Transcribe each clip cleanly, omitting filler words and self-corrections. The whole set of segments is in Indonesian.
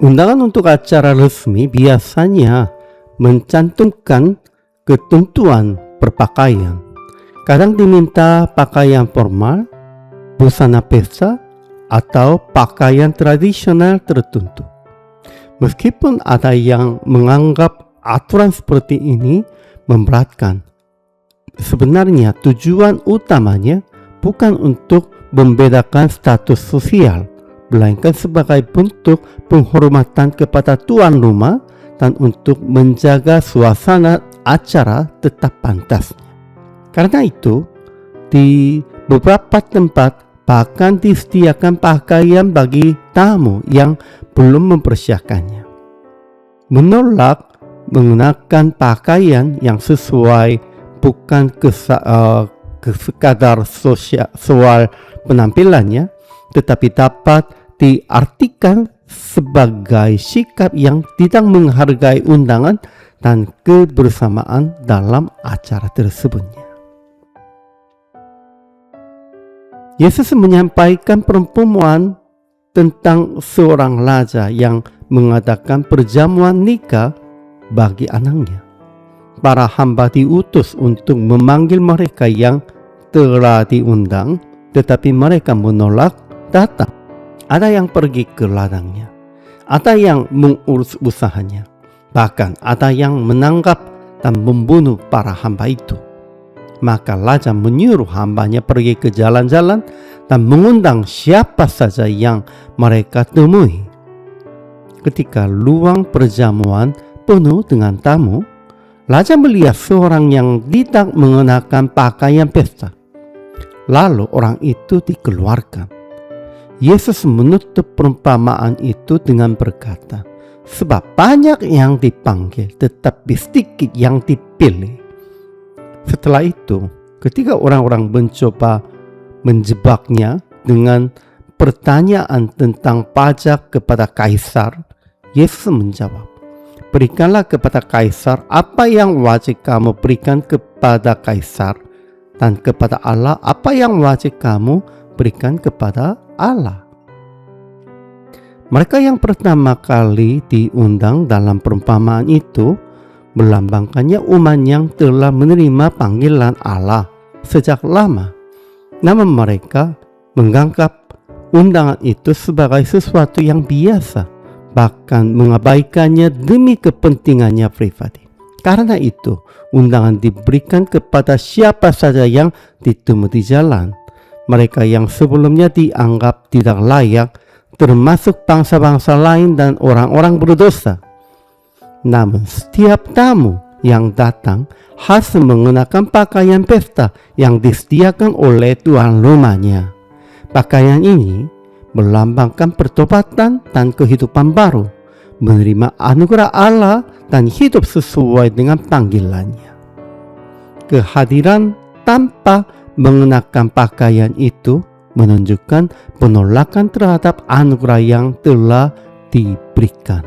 Undangan untuk acara resmi biasanya mencantumkan ketentuan berpakaian. Kadang diminta pakaian formal, busana pesta, atau pakaian tradisional tertentu. Meskipun ada yang menganggap aturan seperti ini memberatkan, sebenarnya tujuan utamanya bukan untuk membedakan status sosial, melainkan sebagai bentuk penghormatan kepada tuan rumah dan untuk menjaga suasana acara tetap pantasnya. Karena itu, di beberapa tempat bahkan disediakan pakaian bagi tamu yang belum mempersiapkannya. Menolak menggunakan pakaian yang sesuai bukan sekadar soal penampilannya, tetapi dapat diartikan sebagai sikap yang tidak menghargai undangan dan kebersamaan dalam acara tersebutnya. Yesus menyampaikan perumpamaan tentang seorang raja yang mengadakan perjamuan nikah bagi anaknya. Para hamba diutus untuk memanggil mereka yang telah diundang, tetapi mereka menolak datang. Ada yang pergi ke ladangnya, ada yang mengurus usahanya, bahkan ada yang menangkap dan membunuh para hamba itu. Maka raja menyuruh hambanya pergi ke jalan-jalan dan mengundang siapa saja yang mereka temui. Ketika ruang perjamuan penuh dengan tamu, raja melihat seorang yang tidak mengenakan pakaian pesta. Lalu orang itu dikeluarkan. Yesus menutup perumpamaan itu dengan berkata, sebab banyak yang dipanggil, tetapi sedikit yang dipilih. Setelah itu, ketika orang-orang mencoba menjebaknya dengan pertanyaan tentang pajak kepada kaisar, Yesus menjawab, berikanlah kepada kaisar apa yang wajib kamu berikan kepada kaisar, dan kepada Allah apa yang wajib kamu berikan kepada Allah. Mereka yang pertama kali diundang dalam perumpamaan itu melambangkannya umat yang telah menerima panggilan Allah sejak lama. Namun mereka menganggap undangan itu sebagai sesuatu yang biasa, bahkan mengabaikannya demi kepentingannya pribadi. Karena itu, undangan diberikan kepada siapa saja yang ditemui di jalan. Mereka yang sebelumnya dianggap tidak layak, termasuk bangsa-bangsa lain dan orang-orang berdosa. Namun setiap tamu yang datang harus mengenakan pakaian pesta yang disediakan oleh tuan rumahnya. Pakaian ini melambangkan pertobatan dan kehidupan baru, menerima anugerah Allah dan hidup sesuai dengan panggilannya. Kehadiran tanpa mengenakan pakaian itu menunjukkan penolakan terhadap anugerah yang telah diberikan.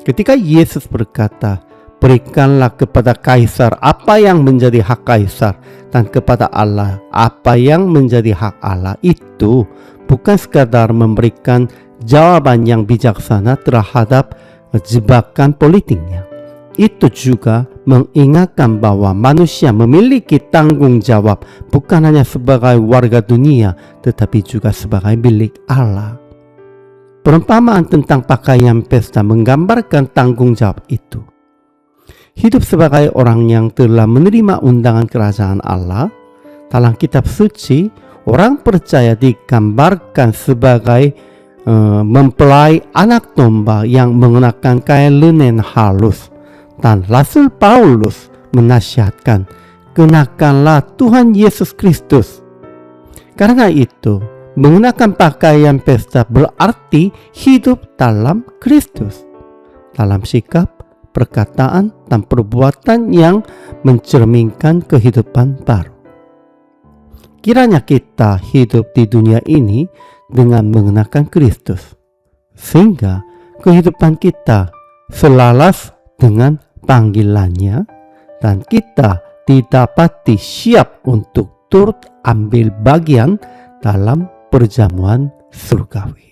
Ketika Yesus berkata, berikanlah kepada kaisar apa yang menjadi hak kaisar dan kepada Allah apa yang menjadi hak Allah, itu bukan sekadar memberikan jawaban yang bijaksana terhadap jebakan politiknya. Itu juga mengingatkan bahwa manusia memiliki tanggung jawab bukan hanya sebagai warga dunia, tetapi juga sebagai milik Allah. Perumpamaan tentang pakaian pesta menggambarkan tanggung jawab itu. Hidup sebagai orang yang telah menerima undangan kerajaan Allah, dalam kitab suci, orang percaya digambarkan sebagai mempelai anak domba yang mengenakan kain linen halus. Dan Rasul Paulus menasihatkan, kenakanlah Tuhan Yesus Kristus. Karena itu, mengenakan pakaian pesta berarti hidup dalam Kristus, dalam sikap, perkataan, dan perbuatan yang mencerminkan kehidupan baru. Kiranya kita hidup di dunia ini dengan mengenakan Kristus, sehingga kehidupan kita selaras dengan panggilannya, dan kita didapati siap untuk turut ambil bagian dalam perjamuan surgawi.